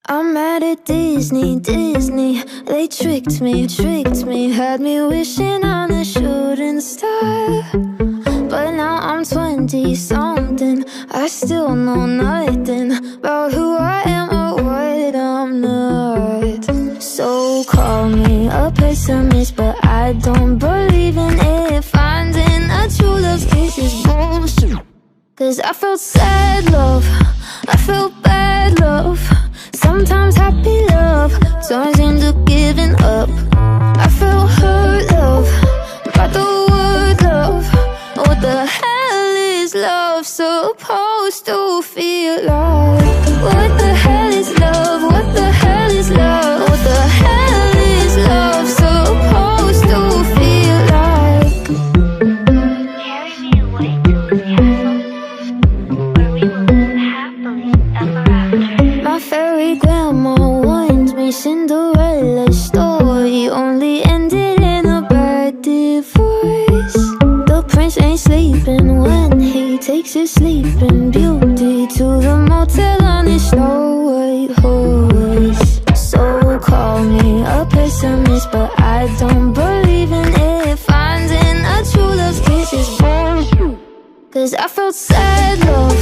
I'm mad at Disney, Disney. They tricked me, had me wishing on a shooting star. But now I'm 20-something, I still know nothing about who I am or what I'm not. So call me a pessimist, but I don't believe in it. Finding a true love's kiss is bullshit. Cause I felt sad love, I felt bad love, sometimes happy love turns into giving up. I felt hurt love, by the word love. What the hell is love supposed to feel like? What the hell is love? What the hell is love? What the hell is love supposed to feel like? Carry me away to the castle, where we will live happily ever after. My fairy grandma warned me Cinderella's story only ended in a bad divorce. The prince ain't sleeping when he takes his sleeping beauty to the motel on his Snow White horse. So call me a pessimist, but I don't believe in it. Finding a true love's kiss is bullshit. Cause I felt sad love,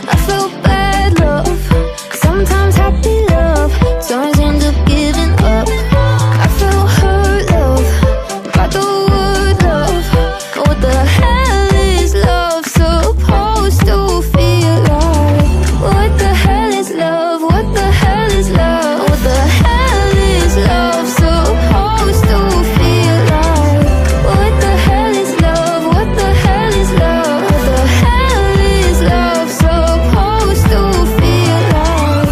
I felt bad love, sometimes happy love turns into giving up. I felt hurt love, by the word love. What the hell is love supposed to feel like? What the hell is love? What the hell is love? What the hell is love supposed to feel like? What the hell is love? What the hell is love? What the hell is love supposed to feel like?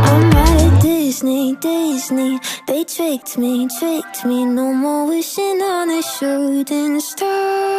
I'm mad at Disney, Disney. They tricked me, no more wishing on a shooting star.